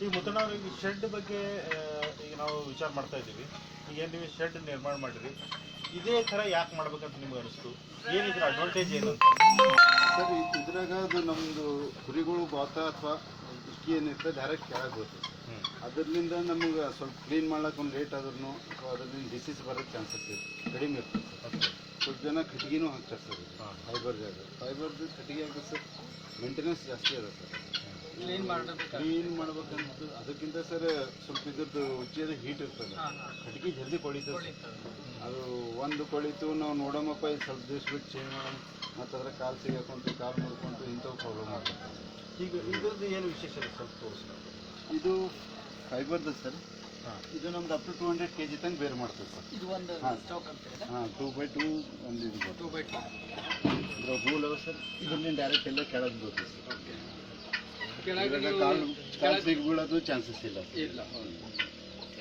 ಈಗ ಮುತ್ತಣ್ಣವ್ರಿಗೆ ಶೆಡ್ ಬಗ್ಗೆ ಈಗ ನಾವು ವಿಚಾರ ಮಾಡ್ತಾ ಇದ್ದೀವಿ. ಈಗ ಏನು ನೀವು ಶೆಡ್ ನಿರ್ಮಾಣ ಮಾಡಿರಿ, ಇದೇ ಥರ ಯಾಕೆ ಮಾಡ್ಬೇಕಂತ ನಿಮ್ಗೆ ಅನಿಸ್ತು? ಏನಿದ್ರ ಅಡ್ವಾಂಟೇಜ್ ಏನು ಅಂತ ಸರ್? ಇದ್ರಾಗ ಅದು ನಮ್ಮದು ಕುರಿಗಳು ಬಾತ ಅಥವಾ ಇಕ್ಕಿ ಏನಿರ್ತದೆ ಡೈರೆಕ್ಟ್ ಕೆಳಗೆ ಹೋಗ್ತದೆ. ಅದರಿಂದ ನಮ್ಗೆ ಸ್ವಲ್ಪ ಕ್ಲೀನ್ ಮಾಡ್ಲಿಕ್ಕೆ ಒಂದು ಲೇಟ್ ಆದ್ರೂ ಅಥವಾ ಅದರಿಂದ ಡಿಸೀಸ್ ಬರೋಕ್ಕೆ ಚಾನ್ಸಸ್ ಕಡಿಮೆ ಇರ್ತದೆ. ಸ್ವಲ್ಪ ಜನ ಕಟ್ಟಿಗೆನೂ ಹಾಕ್ತಾರೆ ಸರ್. ಫೈಬರ್ ಫೈಬರ್ದು ಕಟ್ಟಿಗೆ ಆಗುತ್ತೆ ಸರ್. ಮೇಂಟೆನೆನ್ಸ್ ಜಾಸ್ತಿ ಅದ ಸರ್. ಕ್ಲೀನ್ ಮಾಡ್ಬೇಕಂತ ಅದಕ್ಕಿಂತ ಸರ್ ಸ್ವಲ್ಪ ಇದ್ರದ್ದು ಉಚ್ಚಿದ ಹೀಟ್ ಇರ್ತದೆ. ಕಟ್ಟಿಗೆ ಜಲ್ದಿ ಕೊಳಿತದೆ. ಅದು ಒಂದು ಕೊಳಿತು ನಾವು ನೋಡೋಮಪ್ಪ ಇದು ಸ್ವಲ್ಪ ದಿವ್ಸ ಬಿಟ್ಟು ಚೇಂಜ್ ಮಾಡೋಣ, ಮತ್ತು ಅದ್ರ ಕಾಲು ಸಿಗಾಕೊಂತು ಕಾಲು ಮುಡ್ಕೊಂತು ಇಂಥವು ಪ್ರಾಬ್ಲಮ್ ಆಗ್ತದೆ. ಈಗ ಇದ್ರದ್ದು ಏನು ವಿಶೇಷ ಇದೆ ಸ್ವಲ್ಪ ತೋರಿಸ್ತಾರೆ. ಇದು ಫೈಬರ್ದು ಸರ್. ಇದು ನಮ್ದು ಅಪ್ ಟು 200 kg ತನಕ ಬೇರೆ ಮಾಡ್ತದೆ ಸರ್. ಇದು ಒಂದು ಹಾಂ 2x2 ಒಂದು ಇದು 2x2 ಇದ್ರ ಹೂಲ್ ಅವ ಸರ್. ಇದರಿಂದ ಡೈರೆಕ್ಟ್ ಎಲ್ಲ ಕೆಳಗೆ ಬೀಳುತ್ತೆ ಸರ್. ಕಾಲು ಸಿಗಿ ಬೀಳೋದು ಚಾನ್ಸಸ್ ಇಲ್ಲ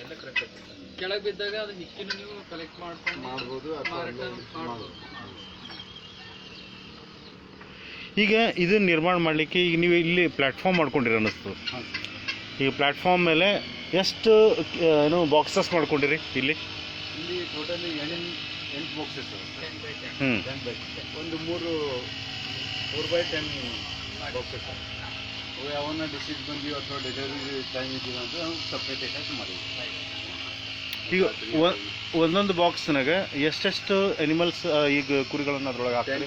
ಎಲ್ಲ ಕರೆಕ್ಟ್. ಕೆಳಗೆ ಬಿದ್ದಾಗ ಅದು ಹಿಕ್ಕಿನ ನೀವು ಕಲೆಕ್ಟ್ ಮಾಡ್ಬೋದು ಅಥವಾ ಈಗ ಇದನ್ನ ನಿರ್ಮಾಣ ಮಾಡಲಿಕ್ಕೆ ಈಗ ನೀವು ಇಲ್ಲಿ ಪ್ಲ್ಯಾಟ್ಫಾರ್ಮ್ ಮಾಡ್ಕೊಂಡಿರಿ ಅನ್ನಿಸ್ತು. ಈಗ ಪ್ಲ್ಯಾಟ್ಫಾರ್ಮ್ ಮೇಲೆ ಎಷ್ಟು ಏನು ಬಾಕ್ಸಸ್ ಮಾಡ್ಕೊಂಡಿರಿ? ಇಲ್ಲಿ ಟೋಟಲಿ 8 ಬಾಕ್ಸಸ್ ಒಂದು 4x10 ಬಾಕ್ಸಸ್. ಅವು ಯಾವನ್ನ ಡಿಸೀಸ್ ಬಂದಿವೆ ಅಥವಾ ಡೆಲಿವರಿ ಟೈಮ್ ಇದೀವಿ ಅಂತ ನಾವು ಸಪ್ರೇಟ್ ಆಗಿ ಮಾಡಿದ್ವಿ. ಈಗ ಒಂದೊಂದು ಬಾಕ್ಸ್ನಾಗ ಎಷ್ಟೆಷ್ಟು ಅನಿಮಲ್ಸ್ ಈಗ ಕುರಿಗಳನ್ನು ಅದ್ರೊಳಗೆ ಹಾಕ್ತಾರೆ?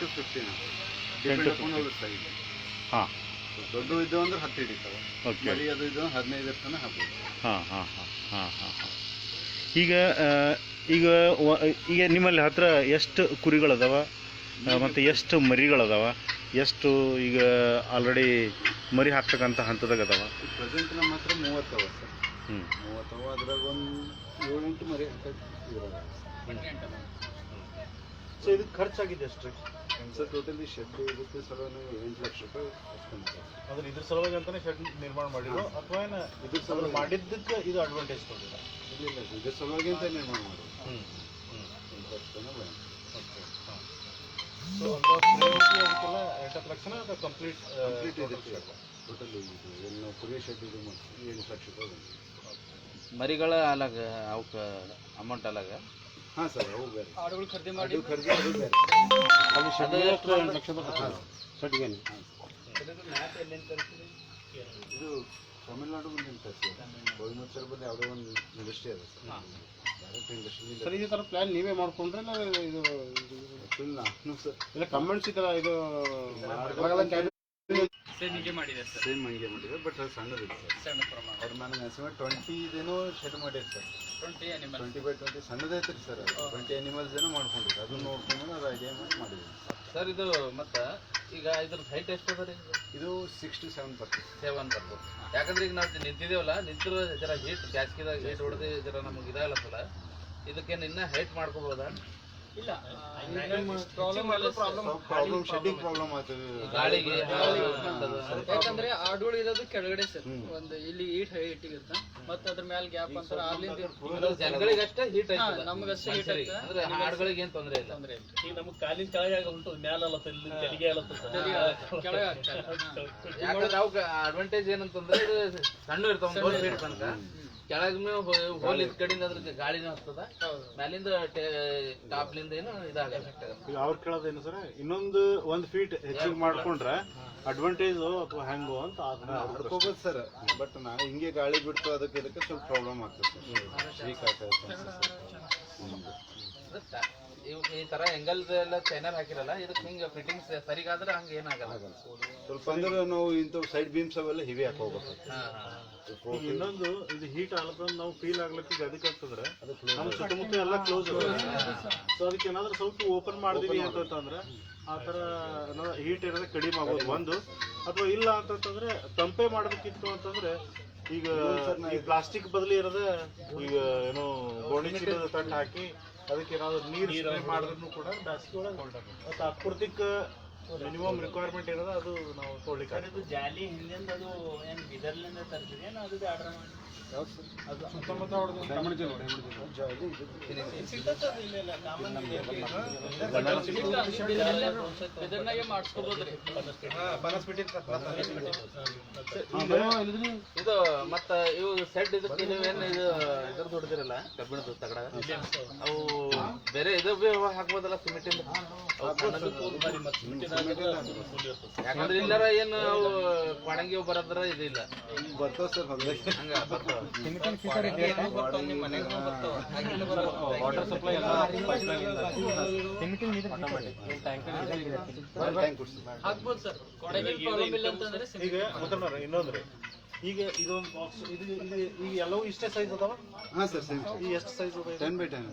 10 to 15. ಹಾಂ, ದೊಡ್ಡ ಇದು ಅಂದ್ರೆ 10 ಹಿಡಿತಾವೆ. ಓಕೆ. ಅದು ಇದು 15 ತನಕ ಹಾಕ್ಬೋದು. ಹಾಂ ಹಾಂ ಹಾಂ ಹಾಂ ಹಾಂ ಹಾಂ ಈಗ ಈಗ ಈಗ ನಿಮ್ಮಲ್ಲಿ ಹತ್ರ ಎಷ್ಟು ಕುರಿಗಳದಾವ ಮತ್ತು ಎಷ್ಟು ಮರಿಗಳದಾವ? ಎಷ್ಟು ಈಗ ಆಲ್ರೆಡಿ ಮರಿ ಹಾಕ್ತಕ್ಕಂಥ ಹಂತದಾಗ ಅದಾವ? ಪ್ರೆಸೆಂಟ್ ನಮ್ಮ ಹತ್ರ 30 ಅವ ಸರ್. 30 ಅವ. ಅದ್ರಾಗ ಒಂದು 7-8 ಮರಿ ಸೊ ಇದಕ್ಕೆ ಖರ್ಚಾಗಿದೆ ಎಷ್ಟು ಸರ್? ಟೋಟಲಿ ಶೆಡ್ ಇದಕ್ಕೆ ಸಲುವಾಗಿ 8 ಲಕ್ಷ ರೂಪಾಯಿ ಅಷ್ಟೊಂದು. ಅಂದ್ರೆ ಇದ್ರ ಸಲುವಾಗಿ ಅಂತಾನೆ ಶೆಡ್ ನಿರ್ಮಾಣ ಮಾಡಿದ್ರು ಅಥವಾ ಏನು ಇದ್ರ ಸಲುವಾಗಿ ಮಾಡಿದ್ದಕ್ಕೆ ಇದು ಅಡ್ವಾಂಟೇಜ್ ತೊಗೊಂಡಿಲ್ಲ? ಇಲ್ಲ, ಇದ್ರ ಸಲುವಾಗಿ ಅಂತ ನಿರ್ಮಾಣ ಮಾಡೋದು. ಸೊ ಅದಕ್ಕೆಲ್ಲ 8 ಲಕ್ಷನ ಅದು ಕಂಪ್ಲೀಟ್ ಇದಕ್ಕೆ ಟೋಟಲ್ ಏನು ನಾವು ಕುರಿ ಶೆಡ್ ಇದು ಮಾಡ್ತೀವಿ 7 ಲಕ್ಷ ರೂಪಾಯಿ ಬಂತು. ಮರಿಗಳ ಅಲಾಗ ಅವಕ್ಕೆ ಅಮೌಂಟ್ ಅಲಾಗ? ಹಾಂ ಸರ್, ಅವು ಬೇರೆ. ಆಡುಗಳು ಖರೀದಿ ಮಾಡಿ ಅದು ಬೇರೆ. ಅದು ಶೆಡ್ 8 ಲಕ್ಷ ಶೆಡ್ಗೆ. ಇದು ತಮಿಳ್ನಾಡು ಬಂದಿಲ್ಲ ಸರ್. ಕೊಯಮತ್ತೂರು ಬಂದು ಯಾವುದೋ ಒಂದು ಇಂಡಸ್ಟ್ರಿ ಅದ ಸರ್. Direct industry sir. ಈ ಥರ ಪ್ಲ್ಯಾನ್ ನೀವೇ ಮಾಡ್ಕೊಂಡ್ರೆ ಇದು ನಾನು ಸರ್ ಇಲ್ಲ ಕಮೆಂಟ್ಸ್ ಈ ಥರ ಇದು ಸೇಮ್ ಹೀಗೆ ಮಾಡಿದೆ ಸರ್. ಸೇಮ್ ಹಂಗೆ ಮಾಡಿದೆ, ಬಟ್ ಅದು ಸಣ್ಣದಿದೆ ಸರ್. ಸಣ್ಣ ಪ್ರಮಾಣ. ಅವ್ರು ನನಗೆ ಅನ್ಸುವ 20 ಇದೇನೋ ಶೆಡ್ ಮಾಡಿರಿ ಸರ್. 20x20 ಸಣ್ಣದೈತೆ ರೀ ಸರ್. 20 ಅನಿಮಲ್ಸ್ ಏನೋ ಮಾಡ್ಕೊಂಡಿರಿ. ಅದನ್ನ ನೋಡ್ಕೊಂಡು ಅದು ಐಡಿಯಾ ಮಾಡಿ ಮಾಡಿದ್ವಿ ಸರ್. ಇದು ಮತ್ತು ಈಗ ಇದ್ರದ್ದು ಹೈಟ್ ಎಷ್ಟು ಅದ ರೀ? ಇದು 6 to 7 ಬರ್ತದೆ. 7 ಬರ್ತದೆ. ಯಾಕಂದ್ರೆ ಈಗ ನಾವು ನಿಂತಿದ್ದೇವಲ್ಲ, ನಿಂತಿರೋ ಜರ ಹೀಟ್ ಬ್ಯಾಸ್ಗಿದಾಗ ಹೀಟ್ ಹೊಡೆದು ಜರ ನಮಗೆ ಇದಾಗಲತ್ತಲ್ಲ, ಇದಕ್ಕೇನು ಇನ್ನೂ ಹೈಟ್ ಮಾಡ್ಕೋಬೋದಾ? ಇಲ್ಲ, ಪ್ರಾಬ್ಲಮ್ ಶೆಡ್ಡಿಂಗ್ ಪ್ರಾಬ್ಲಮ್ ಆಗ್ತದೆ ಗಾಳಿಗೆ. ಯಾಕಂದ್ರೆ ಆಡುಗಳು ಇರೋದು ಕೆಳಗಡೆ ಸರ್. ಒಂದು ಇಲ್ಲಿ ಹೈಟ್ ಇರುತ್ತೆ, ಮತ್ತೆ ಅದ್ರ ಮೇಲೆ ಗ್ಯಾಪ್ ಅಂತಾರ ಅಲ್ಲಿಂದ ಜನಗಳಿಗೆ ಅಷ್ಟೇ ಹೀಟ್ ನಮಗಷ್ಟೇ ಹೀಟ್ ಐತೆ. ಅಂದ್ರೆ ಹಾಡುಗಳಿಗೆ ಏನು ತೊಂದರೆ ಇಲ್ಲ. ಈಗ ನಮ್ಗೆ ಕಾಲಿನ ಕೆಳಗೆ ಉಂಟು, ಮ್ಯಾಲತ್ತ ತೆಲಿಗೆ ಕೆಳಗೆ ಆಗ್ತಾರೆ. ಯಾಕಂದ್ರೆ ಅವ್ಕ ಅಡ್ವಾಂಟೇಜ್ ಏನಂತಂದ್ರೆ ಇದು ಸಣ್ಣ ಇರ್ತಾವ 4 ಫೀಟ್ ತನಕ. ಕೆಳಗೆ ಹೋಲ್ ಇದ್ ಕಡೆಯಿಂದ ಅದ್ರ ಗಾಳಿನೂ ಆಗ್ತದ, ಮ್ಯಾಲಿಂದ ಟಾಪ್ಲಿಂದ ಏನು ಇದಾಗಲ್ಲ. ಈಗ ಅವ್ರು ಕೇಳೋದೇನು ಸರ್, ಇನ್ನೊಂದು 1 ಫೀಟ್ ಹೆಚ್ಚಿಗೆ ಮಾಡ್ಕೊಂಡ್ರೆ ಅಡ್ವಾಂಟೇಜು ಅಥವಾ ಹೆಂಗೋ ಅಂತ ಮಾಡ್ಕೋಬೋದು ಸರ್. ಬಟ್ ನಾ ಹಿಂಗೆ ಗಾಳಿ ಬಿಡ್ತು ಅದಕ್ಕೆ ಇದಕ್ಕೆ ಸ್ವಲ್ಪ ಪ್ರಾಬ್ಲಮ್ ಆಗ್ತದೆ ಸರ್. ವೀಕ್ ಆಗ್ತದೆ. ಈ ತರ ಎಂಗಲ್ ಎಲ್ಲ ಚೈನರ್ ಹಾಕಿರಲ್ಲ, ಇದಕ್ಕೆ ಹಿಂಗೆ ಫಿಟ್ಟಿಂಗ್ಸ್ ಸರಿಗಾದ್ರೆ ಹಂಗೆ ಏನಾಗಲ್ಲ. ಸ್ವಲ್ಪ ಅಂದ್ರೆ ನಾವು ಇಂಥವು ಸೈಡ್ ಬೀಮ್ಸ್ ಅವೆಲ್ಲ ಹೆವಿ ಹಾಕೋಬೇಕು. ಇನ್ನೊಂದು ಇದು ಹೀಟ್ ಆಗ್ಲತ್ತ ನಾವು ಫೀಲ್ ಆಗ್ಲಿಕ್ಕೆ ಅದಕ್ಕೆ ಆಗ್ತದ್ರೆ ನಮ್ಮ ಸುತ್ತಮುತ್ತ ಎಲ್ಲ ಕ್ಲೋಸ್ ಅದ. ಸೊ ಅದಕ್ಕೆ ಏನಾದ್ರೂ ಸ್ವಲ್ಪ ಓಪನ್ ಮಾಡಿದೀವಿ ಅಂತಂದ್ರೆ ಆ ಥರ ಹೀಟ್ ಏನಾದ್ರೆ ಕಡಿಮೆ ಆಗೋದು ಒಂದು. ಅಥವಾ ಇಲ್ಲ ಅಂತಂದ್ರೆ ತಂಪೆ ಮಾಡಬೇಕಿತ್ತು ಅಂತಂದ್ರೆ ಈಗ ಪ್ಲಾಸ್ಟಿಕ್ ಬದಲಿ ಇರೋದೇ ಈಗ ಏನೋ ಗೋಣಿ ಚೀಲದ ತಟ್ಟು ಹಾಕಿ ಅದಕ್ಕೆ ಏನಾದ್ರು ನೀರು ಮಾಡಿದ್ರು ಕೂಡ ಜಾಸ್ತಿ ಒಳಗೆ ಮತ್ತು ಅಪೂರ್ತಿಕ ಮಿನಿಮಮ್ ರಿಕ್ವೈರ್ಮೆಂಟ್ ಇರೋದು ಅದು ನಾವು ತೊಗೊಳ್ಳಿಕ್ಕೆ. ಜಾಲಿ ಹಿಂದಿಂದ ಅದು ಏನು ಇದರಲ್ಲಿಂದ ತರ್ತೀವಿ ಏನು ಅದು ಆರ್ಡರ್ ಮಾಡಿ ಅದು 19 ಇದನ್ನಾಗೆ ಮಾಡಿಸ್ಕೋಬೋದ್ರಿ. ಇದು ಮತ್ತ ಇವು ಸೆಡ್ ಇದಕ್ಕೆ ನೀವೇನು ಇದು ಇದ್ರದ್ದು ಹೊಡೆದಿರಲ್ಲ ಕಬ್ಬಿಣದ ತಗಡ ಅವು ಬೇರೆ ಇದು ಹಾಕ್ಬೋದಲ್ಲ ಸಿಮೆಂಟಿಂದ ಯಾಕಂದ್ರೆ ಇಲ್ಲಾರ ಏನು ಅವು ಕೊಡಂಗಿ ಬರೋದ್ರ ಇದು ಇಲ್ಲ ಬರ್ತಾವ ಸರ್ ಹೊಲದಾಗ ಹಂಗ ಬರ್ತಾವ ವಾಟರ್ ಸಪ್ಲೈ ಎಲ್ಲ ಹಾಕ್ಬೋದು ಸರ್. ಕೊಡಗಿನ ಪ್ರಾಬ್ಲಮ್ ಇಲ್ಲ ಅಂತಂದ್ರೆ ಈಗ ಮುತ್ತಣ್ಣವ್ರೆ ಇನ್ನೊಂದ್ರಿ ಈಗ ಇದೊಂದು ಬಾಕ್ಸ್ ಇದು ಈಗ ಎಲ್ಲವೂ ಇಷ್ಟೇ ಸೈಜ್ ಅದಾವ. ಹಾಂ ಸರ್ ಸೇಮ್ ಈ ಎಷ್ಟು ಸೈಜ್ ಅದಾವ? 10x10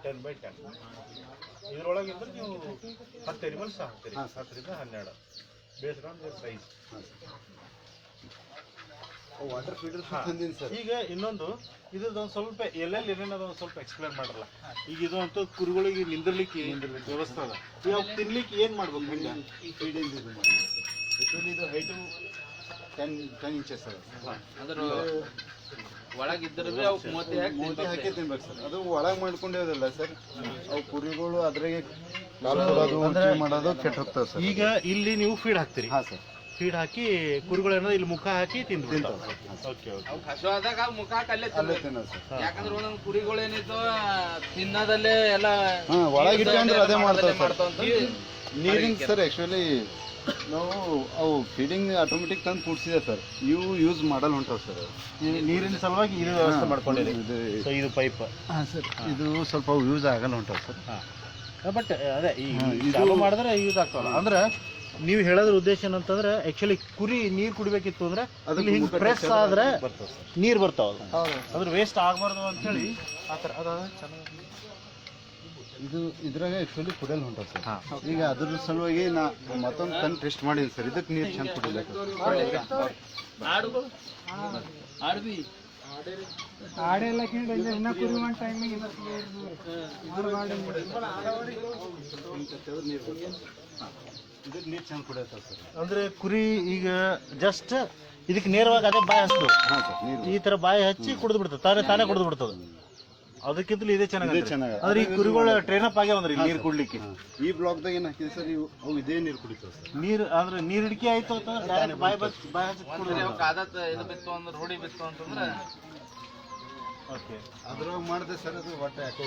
10x10. ಇದ್ರೊಳಗೆ ಅಂದ್ರೆ ನೀವು 10 ಎನಿಮಲ್ಸ್ ಹಾಕ್ತೀರಿ. 10ರಿಂದ 12 based on their size. Water feeder ತಂದೀನಿ ಸರ್. ಈಗ ಇನ್ನೊಂದು ಇದ್ರದ್ದೊಂದು ಸ್ವಲ್ಪ ಎಲ್ಲೆಲ್ಲಿ ಏನೇನದ ಒಂದು ಸ್ವಲ್ಪ ಎಕ್ಸ್ಪ್ಲೇನ್ ಮಾಡಲ್ಲ. ಈಗ ಇದು ಅಂತೂ ಕುರಿಗಳಿಗೆ ನಿಂದಿರ್ಲಿಕ್ಕೆ ವ್ಯವಸ್ಥೆ ಅದ. ಈಗ ತಿನ್ಲಿಕ್ಕೆ ಏನು ಮಾಡ್ಬೇಕು? ಹೆಂಗೆ ಫೀಡಿಂಗ್ ಇದು ಮಾಡಿ ಆ್ಯಕ್ಚುಲಿ ಇದು ಹೈಟು 10 ಇಂಚಸ್ ಅದ. ಅದ್ರ ಒಳಗಿದ್ದರೆ ಅವು ಮೂತಿ ಹಾಕಿ ತಿನ್ಬೇಕು ಸರ್. ಅದು ಒಳಗೆ ಮಾಡ್ಕೊಂಡೇದಲ್ಲ ಸರ್, ಅವು ಕುರಿಗಳು ಅದ್ರಾಗೆ ಮಾಡೋದು ಕೆಟ್ಟ ಹೋಗ್ತದೆ ಸರ್. ಈಗ ಇಲ್ಲಿ ನೀವು ಫೀಡ್ ಹಾಕ್ತೀರಿ. ಹಾಂ ಸರ್, ಫೀಡ್ ಹಾಕಿ ಕುರಿಗಳು ಏನೋ ಇಲ್ಲಿ ಮುಖ ಹಾಕಿ ತಿಂತಾವ. Okay okay. ಹಸುವಾದಾಗ ಮುಖ ಅಲ್ಲೇ ತಿನ್ನೋದು ಸರ್. ಯಾಕಂದ್ರೆ ಒಂದೊಂದು ಕುರಿಗಳು ಏನಿತ್ತು ತಿನ್ನೋದಲ್ಲೇ ಎಲ್ಲ ಹಾಂ, ಒಳಗೆ ಇಟ್ಕೊಂಡ್ರೆ ಅದೇ ಮಾಡ್ತಾವೆ ಸರ್. ಮಾಡ್ತಾವಂತ ನೀರಿನ ಸರ್ ಆ್ಯಕ್ಚುಲಿ ನಾವು ಅವು ಫೀಡಿಂಗ್ ಆಟೋಮೆಟಿಕ್ ತಂದು ಕೂಡ್ಸಿದೆ ಸರ್. ಇವು ಯೂಸ್ ಮಾಡಲ್ಲ ಹೊಂಟಾವ ಸರ್. ನೀರಿನ ಸಲುವಾಗಿ ಇದು ವ್ಯವಸ್ಥೆ ಮಾಡ್ಕೊಂಡಿರಿ. ಸೊ ಇದು ಪೈಪ್. ಹಾಂ ಸರ್, ಇದು ಸ್ವಲ್ಪ ಅವು ಯೂಸ್ ಆಗಲ್ಲ ಹೊಂಟಾವ ಸರ್. ಬಟ್ ಅದೇ ಈ ಚಾಲು ಮಾಡಿದ್ರೆ ಯೂಸ್ ಆಗ್ತಾವಲ್ಲ. ಅಂದ್ರೆ ನೀವು ಹೇಳೋದ್ರ ಉದ್ದೇಶ ಏನಂತಂದ್ರೆ ಆಕ್ಚುಲಿ ಕುರಿ ನೀರು ಕುಡಿಬೇಕಿತ್ತು ಅಂದ್ರೆ ಅದ್ರಲ್ಲಿ ಹಿಂಗೆ ಪ್ರೆಸ್ ಆದ್ರೆ ನೀರು ಬರ್ತಾವ. ಅದ್ರ ವೇಸ್ಟ್ ಆಗಬಾರ್ದು ಅಂತೇಳಿ ಆ ಥರ ಅದ ಚೆನ್ನಾಗಿ ಇದು ಇದ್ರಾಗ ಆ್ಯಕ್ಚುಲಿ ಕುಡಿಯಲ್ಲ ಹೊಂಟಾವ ಸರ್. ಈಗ ಅದ್ರ ಸಲುವಾಗಿ ನಾ ಮತ್ತೊಂದು ತಂದು ಟೆಸ್ಟ್ ಮಾಡೀನಿ ಸರ್. ಇದಕ್ಕೆ ನೀರು ಚಂದ ಕುಡಿಬೇಕು. ಇದಕ್ಕೆ ನೀರು ಚಂದ ಕುಡಿಯತ್ತ ಸರ್. ಅಂದ್ರೆ ಕುರಿ ಈಗ ಜಸ್ಟ್ ಇದಕ್ಕೆ ನೇರವಾಗಿ ಅದೇ ಬಾಯಿ ಹಚ್ತದೆ. ಹಾಂ ಸರ್, ನೀರು ಈ ತರ ಬಾಯಿ ಹಚ್ಚಿ ಕುಡಿದು ಬಿಡ್ತದೆ, ತಾನೇ ಕುಡಿದು ಬಿಡ್ತದೆ. ಅದಕ್ಕಿಂತಲೂ ಇದೇ ಚೆನ್ನಾಗಿ. ಅಂದ್ರೆ ಈ ಕುರಿಗಳು ಟ್ರೈನ್ ಅಪ್ ಆಗ್ಯಾವಂದ್ರಿ ನೀರು ಕುಡ್ಲಿಕ್ಕೆ. ಈ ಬ್ಲಾಕ್ದಾಗ ಏನು ಹಾಕಿದೆ ಸರ್, ಇವು ಅವು ಇದೇ ನೀರು ಕುಡಿತಾವೆ ಸರ್. ನೀರು ಅಂದ್ರೆ ನೀರು ಹಿಡಿಕೆ ಆಯ್ತು ಅಂತ ಡೈರೆಕ್ಟ್ ಬಾಯಿ ಹಚ್ಚಿ ಕುಡಿದ್ರೆ ಕಾದತ್ ಇದು ಬಿತ್ತು ಅಂದ್ರೆ ರೂಢಿ ಬಿತ್ತು ಅಂತಂದ್ರೆ ಓಕೆ. ಅದ್ರೊಳಗೆ ಮಾಡಿದೆ ಸರ್, ಅದು ಹೊಟ್ಟೆ ಯಾಕೋ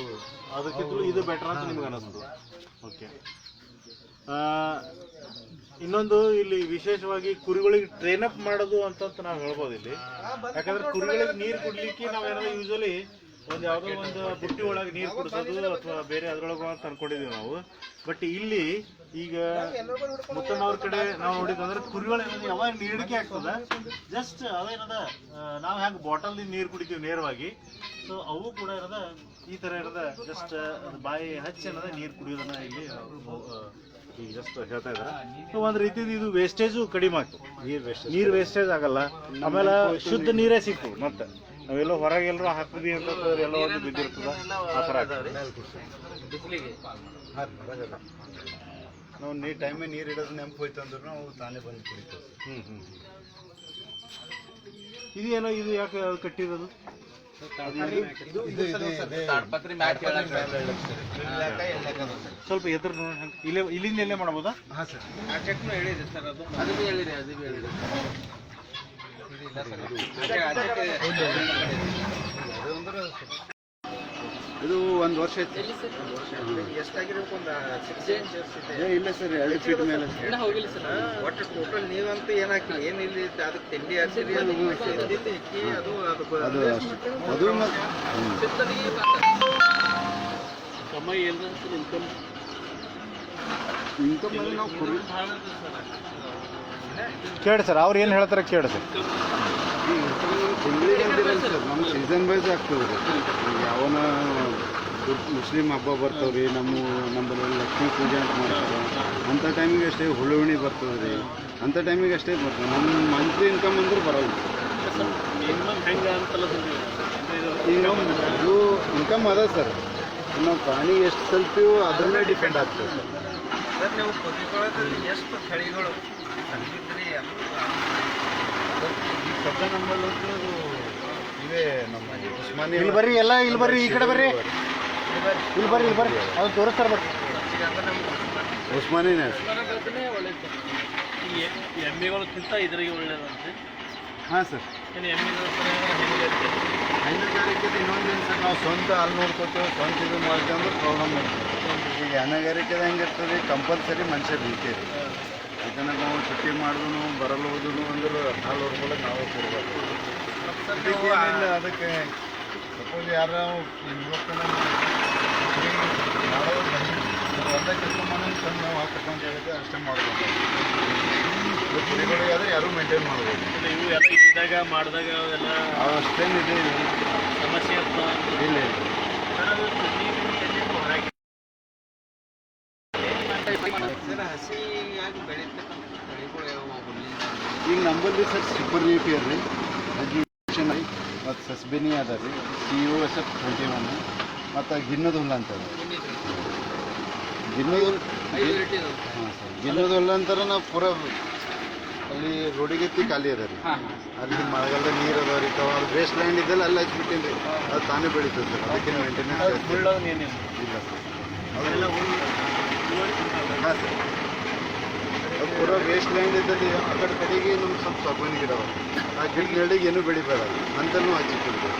ಅದಕ್ಕಿಂತಲೂ ಇದು ಬೆಟರ್ ಅಂತ ನಿಮ್ಗೆ ಅನಿಸ್ತು. ಓಕೆ. ಇನ್ನೊಂದು ಇಲ್ಲಿ ವಿಶೇಷವಾಗಿ ಕುರಿಗಳಿಗೆ ಟ್ರೈನ್ ಅಪ್ ಮಾಡೋದು ಅಂತ ನಾವು ಹೇಳ್ಬೋದು ಇಲ್ಲಿ. ಯಾಕಂದ್ರೆ ಕುರಿಗಳಿಗೆ ನೀರು ಕುಡ್ಲಿಕ್ಕೆ ನಾವೇನಾದ್ರು ಯೂಶಲಿ ಒಂದು ಯಾವುದೋ ಒಂದು ಬುಟ್ಟಿ ಒಳಗೆ ನೀರು ಕುಡಿಸೋದು ಅಥವಾ ಬೇರೆ ಅದ್ರೊಳಗೆ ಅಂತ ಅನ್ಕೊಂಡಿದೀವಿ ನಾವು. ಬಟ್ ಇಲ್ಲಿ ಈಗ ಮುತ್ತಣ್ಣವ್ರ ಕಡೆ ನಾವು ನೋಡಿದಂದ್ರೆ ಕುರಿಗಳು ಏನಾದ್ರು ಯಾವಾಗ ನೀಡಿಕೆ ಆಗ್ತದೆ ಜಸ್ಟ್ ಅವೇನದ ನಾವು ಹೆಂಗೆ ಬಾಟಲ್ದಿಂದ ನೀರು ಕುಡಿತೀವಿ ನೇರವಾಗಿ. ಸೊ ಅವು ಕೂಡ ಏನದ ಈ ಥರ ಏನದ ಜಸ್ಟ್ ಅದು ಬಾಯಿ ಹಚ್ಚಿ ಏನದ ನೀರು ಕುಡಿಯೋದನ್ನ ಇಲ್ಲಿ ಈಗ ಜಸ್ಟ್ ಹೇಳ್ತಾ ಇದ್ದಾರೆ. ಸೊ ಒಂದು ರೀತಿದು ಇದು ವೇಸ್ಟೇಜು ಕಡಿಮೆ ಆಗ್ತದೆ. ನೀರು ವೇಸ್ಟೇಜ್ ಆಗಲ್ಲ. ಆಮೇಲೆ ಶುದ್ಧ ನೀರೇ ಸಿಗ್ತದೆ. ಮತ್ತೆ ನಾವೆಲ್ಲೋ ಹೊರಗೆ ಎಲ್ಲರೂ ಹಾಕಿದ್ವಿ ಅಂತಂದ್ರೆ ಎಲ್ಲ ಒಂದು ಬಿದ್ದಿರ್ತದ ಆ ಥರ ಬಿಸಿಲಿಗೆ ನಾವು ಟೈಮೇ ನೀರು ಇಡೋದು ನೆನಪು ಹೋಯ್ತು ಅಂದ್ರೂ ನಾವು ತಾನೇ ಬಂದು ಕುಡಿತೇವೆ. ಇದೇನೋ ಇದು ಯಾಕೆ ಕಟ್ಟಿರೋದು? ತಾಡ್ಪತ್ರಿ ಮ್ಯಾಕ್ ಸ್ವಲ್ಪ ಎದುರು ಇಲ್ಲಿಂದ ಎಲ್ಲೇ ಮಾಡ್ಬೋದಾ? ಹಾಂ ಸರ್, ಹೇಳಿದೆ ಸರ್. ಅದು ಭೀ ಹೇಳಿರಿ, ಅದು ಭೀ ಹೇಳಿರಿ. ಇದು 1 ವರ್ಷ ಆಯ್ತು. ಎಷ್ಟಾಗಿರ್ಬೇಕು? ಒಂದು ಇಲ್ಲ ಸರ್, 2 ಫೀಟ್ ಮೇಲೆ ಹೋಗಿಲ್ಲ ಸರ್. ಒಟ್ಟು ಟೋಟಲ್ ನೀವಂತೂ ಏನು ಹಾಕಿಲ್ಲ, ಏನು ಇಲ್ಲಿ ಅದಕ್ಕೆ ತಿಂಡಿ ಹಾಕ್ಸಿರಿ, ಅದು ತಿಕ್ಕಿ ಅದು ಅದು ಅದು ಇನ್ಕಮ್ ಮೇಲೆ ನಾವು ಕುರಿ ಕೇಳಿ ಸರ್, ಅವ್ರು ಏನು ಹೇಳ್ತಾರೆ ಕೇಳಿ ಸರ್. ತಿಂಗಳಿಗೆ ಅಂತಿರಲ್ಲ ಸರ್, ನಮ್ಮ ಸೀಸನ್ ವೈಸ್ ಆಗ್ತದೆ ರೀ. ಈಗ ಯಾವನ ಮುಸ್ಲಿಮ್ ಹಬ್ಬ ಬರ್ತಾವೆ ರೀ, ನಮ್ಮಲ್ಲಿ ಲಕ್ಷ್ಮೀ ಪೂಜೆ ಅಂತ ಮಾಡ್ತಾರೆ, ಅಂಥ ಟೈಮಿಗೆ ಅಷ್ಟೇ. ಹುಳುವಣಿ ಬರ್ತದೆ ರೀ, ಅಂಥ ಟೈಮಿಗೆ ಅಷ್ಟೇ ಬರ್ತದೆ. ನಮ್ಮ ಮಂತ್ಲಿ ಇನ್ಕಮ್ ಅಂದ್ರೆ ಬರೋಲ್ಲ. ಈಗ ಇದು ಇನ್ಕಮ್ ಅದ ಸರ್, ನಾವು ಪ್ರಾಣಿ ಎಷ್ಟು ಸಲ್ತೀವೋ ಅದ್ರ ಮೇಲೆ ಡಿಪೆಂಡ್ ಆಗ್ತದೆ ಸರ್. ಸರ್ ನೀವು ಕುರಿಗಳದ್ದು ಎಷ್ಟು ತಳಿಗಳು ತಂದಿದ್ರಿ? ಕಚ್ಚಾ ನಮ್ಮಲ್ಲಿ ಅದು ಇವೇ ನಮ್ಮ ಉಸ್ಮಾನಿ ಇಲ್ಲಿ ಬರ್ರಿ ಎಲ್ಲ ಇಲ್ಲಿ ಬರ್ರಿ ಈ ಕಡೆ ಬರ್ರಿ ಇಲ್ಲಿ ಬರ್ರಿ ಇಲ್ಲಿ ಬರ್ರಿ ಅದು ತೋರಿಸ್ತಾರೆ ಬರ್ರಿ ಉಸ್ಮಾನಿನೇ ಈ ಎಮ್ಮೆಗಳಕ್ಕಿಂತ ಇದ್ರಿಗೆ ಒಳ್ಳೇದಂತೆ. ಹಾಂ ಸರ್. ಇನ್ನು ಎಮ್ಮೆಗಳ ಹೈನುಗಾರಿಕೆ ಇನ್ನೊಂದು ಏನು ಸರ್, ನಾವು ಸ್ವಂತ ಹಾಲು ನೋಡ್ಕೊತೇವೆ, ಸ್ವಂತ ಇದು ಮಾಡ್ಕೊಂಡು ಪ್ರಾಬ್ಲಮ್ ಇರ್ತದೆ. ಈಗ ಹೈನುಗಾರಿಕೆದ ಹೆಂಗಿರ್ತದೆ, ಕಂಪಲ್ಸರಿ ಮನುಷ್ಯ ಬೇಕೇ ರೀ. ಇದನ್ನು ನಾವು ಚುಟ್ಟಿ ಮಾಡಿದ್ರು ಬರಲು ಹೋದ್ರು ಅಂದ್ರೆ ಹಾಲು ಹೊರ್ಕೊಳ್ಳೋಕೆ ನಾವೇ ಕೊಡ್ಬೇಕು. ಏನಿಲ್ಲ ಅದಕ್ಕೆ ಸಪೋಸ್ ಯಾರು ಯುವಕನ ಮಾಡೋ ಹೊಸ ಕೆಲಸ ಮಾಡಿ ತಂದು ನಾವು ಹಾಕಬೇಕಂತ ಹೇಳಿದ್ರೆ ಅಷ್ಟೇ ಮಾಡ್ಬೇಕು. ಕುರಿಗಳಿಗಾದ್ರೆ ಯಾರೂ ಮೇಂಟೈನ್ ಮಾಡ್ಬೋದು. ಇವು ಎಲ್ಲ ಇದ್ದಾಗ ಮಾಡಿದಾಗ ಅವೆಲ್ಲ ಅಷ್ಟೇನಿದೆ ಸಮಸ್ಯೆ ಇರ್ತದೆ. ಇಲ್ಲ ಹಸಿಯಾಗಿ ಬೆಳೀತಕ್ಕಂಥ ತಳಿಗಳು ಯಾವ ಹುಲ್ಲಿನ ಈಗ ನಮ್ಮಲ್ಲಿ ಸರ್ ಸೂಪರ್ ನೇಪಿಯರ್ ರೀ, ಎಜುಕೇಷನ್ ರೀ, ಮತ್ತು ಸಸ್ಬೆನಿ ಅದ ರೀ, COSF 21 ಮತ್ತು ಗಿನ್ನದ ಹುಲ್ಲು ಅಂತದ. ಗಿನ್ನದ ಹುಲ್ಲು ಹಾಂ ಸರ್, ಗಿನ್ನದ ಹುಲ್ಲು ಅಂತಾರೆ. ನಾವು ಪೂರ ಅಲ್ಲಿ ರೋಡಿಗೆತ್ತಿ ಖಾಲಿ ಅದ ರೀ. ಅಲ್ಲಿ ಮಳೆಗಾಲದ ನೀರು ಅದಾವ ರೀ, ಅದು ವೇಸ್ಟ್ ಲ್ಯಾಂಡ್ ಇದೆಲ್ಲ ಅಲ್ಲಿ ಹಚ್ಬಿಟ್ಟಿನಿ ರೀ, ಅದು ತಾನೇ ಬೆಳೀತದೆ ಸರ್. ಅದಕ್ಕೆ ಮೇಂಟೆನೆನ್ಸ್ ಇಲ್ಲ ಸರ್. ಹಾಂ ಸರ್, ಅದು ಪೂರ ವೇಸ್ಟ್ ಲ್ಯಾಂಡ್ ಇದ್ದಲ್ಲಿ ಆ ಕಡೆಗೆ ನಮ್ಗೆ ಸ್ವಲ್ಪ ಸೊಪ್ಪಿನ ಗಿಡ ಅವ, ಆ ಗಿಡ ನೆರಳಿಗೆ ಏನೂ ಬೆಳಿಬೇಡ ಅಂತಲೂ ಹಚ್ಚಿಟ್ಟಿರ್ಬೇಕು.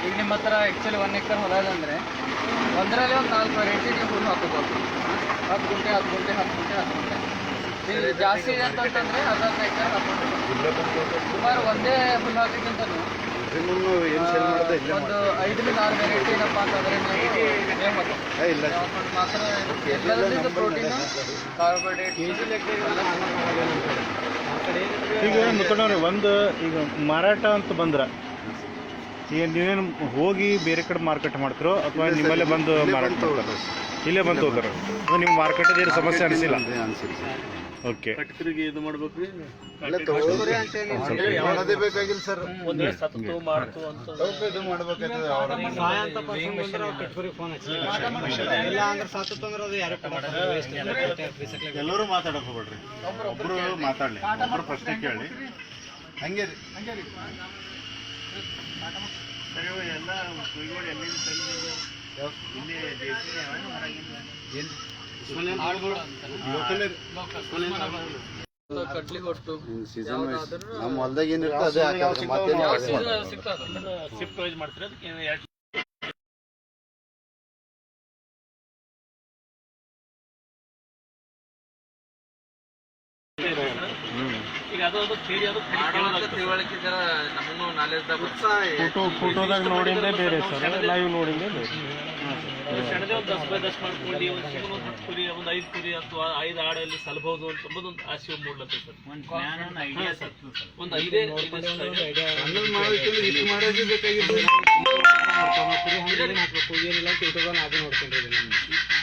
ಈಗ ನಿಮ್ಮ ಹತ್ರ ಆ್ಯಕ್ಚುಲಿ 1 ಎಕರೆ ಹೊಲ ಅಂದರೆ ಒಂದರಲ್ಲಿ ಒಂದು 4 ವೆರೈಟಿ ನೀವು ಹುಲ್ಲು ಹಾಕೋಬೋದು. 10 ಗುಂಟೆ 10 ಗುಂಟೆ 10 ಗುಂಟೆ 10 ಗುಂಟೆ. ಇಲ್ಲಿ ಜಾಸ್ತಿ ಇದೆ ಅಂತಂತಂದರೆ ಅರ್ಧ ಎಕರೆ ಹಾಕೊಂಡು ಸುಮಾರು ಒಂದೇ ಹುಲ್ಲು ಹಾಕಿದ್ದಂತಲೂ ಇದನ್ನು ಏನು ಸೇಲ್ ಮಾಡೋದು ಇಲ್ಲ ಒಂದು 5ರಿಂದ 6 ವೆರೈಟಿ ಏನಪ್ಪ ಅಂತಂದರೆ ನೀವು ಇಲ್ಲ ಮಾತ್ರ ಎಲ್ಲದರಿಂದ ಪ್ರೋಟೀನು ಕಾರ್ಬೋಹೈಡ್ರೇಟ್ ಈಗ ಮುತ್ತಣ್ಣವ್ರೆ, ಒಂದು ಈಗ ಮಾರಾಟ ಅಂತ ಬಂದ್ರೆ ಈಗ ನೀವೇನು ಹೋಗಿ ಬೇರೆ ಕಡೆ ಮಾರ್ಕೆಟ್ ಮಾಡ್ತಿರೋ ಅಥವಾ ನಿಮ್ಮಲ್ಲೇ ಬಂದು ಮಾರಾಟ ಮಾಡ್ತಾರೋ? ಇಲ್ಲೇ ಬಂದು ಹೋಗ್ತಾರೆ. ಅದು ನಿಮ್ಮ ಮಾರ್ಕೆಟಲ್ಲಿ ಏನು ಸಮಸ್ಯೆ ಅನಿಸಿಲ್ಲ? ಓಕೆ. ಕಟ್ಕರಿಗೆ ಇದು ಮಾಡ್ಬೇಕು ರೀ. ಮಾಡೋದೇ ಬೇಕಾಗಿಲ್ಲ ಸರ್. ಒಂದೇ ಸತ್ತು ಮಾಡ್ತು ಅಂತ ಇದು ಮಾಡ್ಬೇಕಾಗ್ತದೆ. ಎಲ್ಲರೂ ಮಾತಾಡಕ್ಕೆ ಹೋಗ್ಬೇಡ್ರಿ, ಒಬ್ಬರು ಮಾತಾಡಲಿ, ಒಬ್ಬರು ಪ್ರಶ್ನೆ ಕೇಳಿ. ಹಂಗೆ ರೀ ಸರಿ. ಎಲ್ಲ ಕುರಿಗಳು ಎಲ್ಲಿಂದ ತಂದಿದ್ದೀವಿ? ಇಲ್ಲಿ ದೇಶೀಯ ಕಡ್ಲಿ ಹೊಟ್ಟು ಸೀಸನ್ ವೈಸ್ ನಮ್ಮ ಹೊಲ್ದಾಗ ಏನಿರ್ತದೆ ಅದೇ ಹಾಕೋದು. ಮತ್ತೇನು ಶಿಫ್ಟ್ ವೈಸ್ ಮಾಡ್ತೀರಿ? ಅದಕ್ಕೆ ಎರಡು ಈಗ ಅದು ಥಿಯರಿ ಅದು ತಿಳುವಳಿಕೆ ಜರ ನಮಗೂ ನಾಲೆಜ್ದಾಗ ಫೋಟೋದಾಗ ನೋಡಿಂದೇ ಬೇರೆ ಸರ್, ಲೈವ್ ನೋಡಿಂದೇ ಬೇರೆ. ಸಣ್ಣದೇ ಒಂದು 10 by 10 ಮಾಡ್ಕೊಂಡು ಒಂದು ಚಿಕ್ಕ ಒಂದು 10 ಕುರಿ, ಒಂದು 5 ಕುರಿ ಅಥವಾ 5 ಆಡಲ್ಲಿ ಸಲ್ಬಹುದು ಅಂತಂಬುದು ಒಂದು ಆಸೆ ಮೂಡ್ಲತ್ತೆ ಸರ್. ಒಂದು ಐದೇ ಮಾಡೋದೇ ಬೇಕಾಗಿದ್ದು ಏನಿಲ್ಲ ಅಂತ ಇಟ್ಕೊಂಡು ಅದೇ ನೋಡ್ಕೊಂಡಿದ್ದೀನಿ.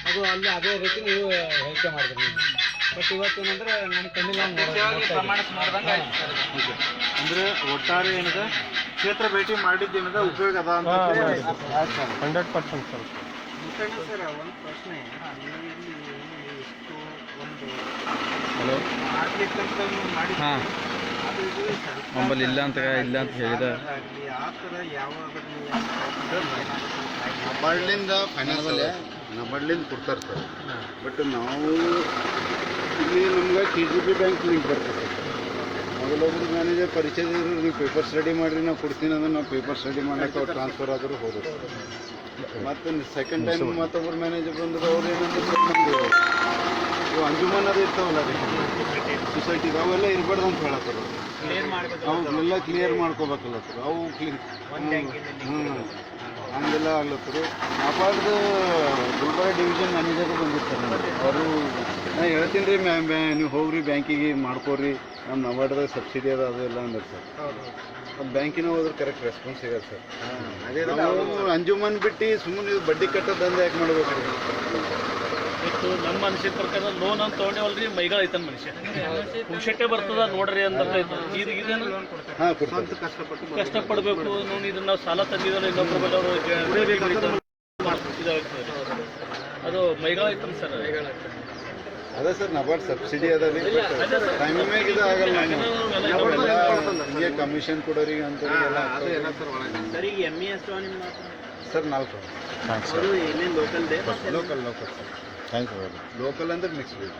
ಅದು ಅಲ್ಲಿ ಅದೇ ರೀತಿ ನೀವು ಹೇಳಿಕೆ ಮಾಡಿದ್ರಿ. ಬಟ್ ಇವತ್ತೇನಂದ್ರೆ ನನ್ನ ಕಣ್ಣಿಲ್ಲ ಪ್ರಮಾಣ ಮಾಡ್ದಂಗೆ ಆಯ್ತು ಸರ್. ಅಂದ್ರೆ ಒಟ್ಟಾರೆ ಏನಿದೆ ಕ್ಷೇತ್ರ ಭೇಟಿ ಮಾಡಿದ್ದೇನಿದೆ ಉಪಯೋಗ ಅದ ಅಂತ 100% ಸರ್. ಸರ್ ಒಂದು ಪ್ರಶ್ನೆ, ಹಲೋ, ಹಾಂ, ನಮ್ಮಲ್ಲಿ ಇಲ್ಲ ಅಂತ ಹೇಳಿದ ಆ ಥರ ಯಾವಾಗ ನಬಾರ್ಡ್ಲಿಂದ ಫೈನಾನ್ಸ್ ನಬಾರ್ಡ್ಲಿಂದ ಕೊಡ್ತಾರೆ ಸರ್. ಬಟ್ ನಾವು ಇಲ್ಲಿ ನಮ್ಗೆ KGB ಬ್ಯಾಂಕ್ ಲಿಂಕ್ ಬರ್ತದೆ. ಮೊದಲೊಬ್ರು ಮ್ಯಾನೇಜರ್ ಪರಿಚಯದಿದ್ರು, ನೀವು ಪೇಪರ್ ಸ್ಟಡಿ ಮಾಡಿರಿ ನಾವು ಕೊಡ್ತೀನಿ ಅಂದ್ರೆ ನಾವು ಪೇಪರ್ ಸ್ಟಡಿ ಮಾಡೋಕ್ಕೆ ಅವ್ರು ಟ್ರಾನ್ಸ್ಫರ್ ಆದರೂ ಹೋದ್ರು. ಮತ್ತು ಸೆಕೆಂಡ್ ಟೈಮ್ ಮತ್ತೊಬ್ಬರು ಮ್ಯಾನೇಜರ್ ಬಂದರು. ಅವ್ರು ಏನಂದ್ರೆ ಸರ್ ನಮ್ಮದು ಇವು ಅಂಜುಮನ್ ಅದು ಇರ್ತಾವಲ್ಲ ರೀ ಸೊಸೈಟಿಗೆ, ಅವೆಲ್ಲ ಇರಬಾರ್ದು ಅಂತ ಹೇಳತ್ತಾರ. ಅವನ್ನೆಲ್ಲ ಕ್ಲಿಯರ್ ಮಾಡ್ಕೋಬೇಕಲ್ಲ ಸರ್. ಅವು ಹಂಗೆಲ್ಲ ಆಗ್ಲತ್ತರು. ನಬಾರ್ಡ್ದು ಗುಲ್ಬರ್ಗ ಡಿವಿಷನ್ ಮ್ಯಾನೇಜರ್ ಬಂದಿರ್ತಾರೆ ಅವರು. ನಾನು ಹೇಳ್ತೀನಿ ರೀ ನೀವು ಹೋಗ್ರಿ ಬ್ಯಾಂಕಿಗೆ ಮಾಡ್ಕೋರಿ, ನಮ್ಮ ನಬಾರ್ಡ್ದಾಗ ಸಬ್ಸಿಡಿ ಅದೆಲ್ಲ ಅಂದ್ರೆ ಸರ್. ಅದು ಬ್ಯಾಂಕಿನ ಹೋದ್ರೆ ಕರೆಕ್ಟ್ ರೆಸ್ಪಾನ್ಸ್ ಸಿಗತ್ತೆ ಸರ್. ನಾವು ಅಂಜುಮನ್ ಬಿಟ್ಟು ಸುಮ್ಮನೆ ಬಡ್ಡಿ ಕಟ್ಟೋ ದಂಧೆ ಯಾಕೆ ಮಾಡ್ಬೇಕ್ರಿ? ಇತ್ತು ನಮ್ಮ ಮನುಷ್ಯ ಪ್ರಕಾರ ಲೋನ್ ಅಂತ ತೊಗೊಂಡೇವಲ್ರಿ, ಮೈಗಳ ಐತನ್ ಮನುಷ್ಯ ಪುಕ್ಷಟ್ಟೆ ಬರ್ತದ ನೋಡ್ರಿ ಅಂತ ಇದೇನು ಹಾಂ ಕೊಡ್ತಾರೆ. ಕಷ್ಟಪಡಬೇಕು. ನೋಡಿ ಇದನ್ನ ನಾವು ಸಾಲ ತಂದಿದ್ದಲ್ಲ ಇನ್ನೊಬ್ಬರ ಮೇಲೆ ಅವರು ಇದಾಗ್ತದೆ. ಅದು ಮೈಗಳ ಐತನ್ ಸರ್. ಅದೇ ಸರ್ ನಬಾರ್ಡ್ ಸಬ್ಸಿಡಿ ಅದ ರೀ ಟೈಮಿಂಗ್ ಮ್ಯಾಗ ಇದು ಆಗಲ್ಲ ನಾವೆಲ್ಲ ಹಿಂಗೆ ಕಮಿಷನ್ ಕೊಡೋರಿಗೆ ಅಂತ ಸರ್ ಈಗ ಎಮ್ಮೆ ಎಷ್ಟು ನಿಮ್ಮ ಸರ್ 4 ಅದು ಏನೇನು ಲೋಕಲ್ ದೇ local sir thank you local ಅಂದ್ರೆ ಮಿಕ್ಸ್ ಬೇಕು.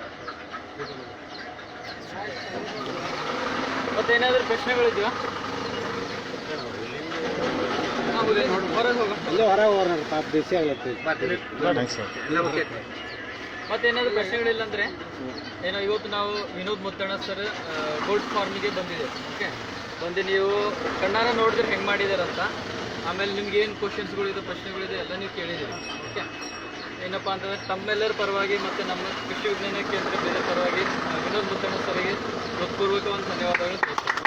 ಮತ್ತೇನಾದರೂ ಪ್ರಶ್ನೆಗಳಿದೆಯಾ? ಹೊರಗೆ ಹೋಗ. ಮತ್ತೇನಾದರೂ ಪ್ರಶ್ನೆಗಳಿಲ್ಲ ಅಂದರೆ ಏನೋ ಇವತ್ತು ನಾವು ವಿನೋದ್ ಮುತ್ತಣ್ಣ ಸರ್ ಗೋಲ್ಡ್ ಫಾರ್ಮಿಗೆ ಬಂದಿದೆ. ಓಕೆ, ಬಂದು ನೀವು ಕಣ್ಣಾರ ನೋಡಿದ್ರೆ ಹೆಂಗೆ ಮಾಡಿದಾರಂತ, ಆಮೇಲೆ ನಿಮ್ಗೆ ಏನು ಕ್ವಶನ್ಸ್ಗಳಿದೆ ಪ್ರಶ್ನೆಗಳಿದೆ ಎಲ್ಲ ನೀವು ಕೇಳಿದ್ದೀರಿ. ಓಕೆ, ಏನಪ್ಪ ಅಂತಂದರೆ ತಮ್ಮೆಲ್ಲರ ಪರವಾಗಿ ಮತ್ತು ನಮ್ಮ ಕೃಷಿ ವಿಜ್ಞಾನ ಕೇಂದ್ರ ಬೇರೆ ಪರವಾಗಿ ವಿನೋದ್ ಮುತ್ತಣ್ಣ ಸರ್ಗೆ ಹೃತ್ಪೂರ್ವಕ ಒಂದು ಧನ್ಯವಾದಗಳು ತಿಳಿಸ್ತೀನಿ.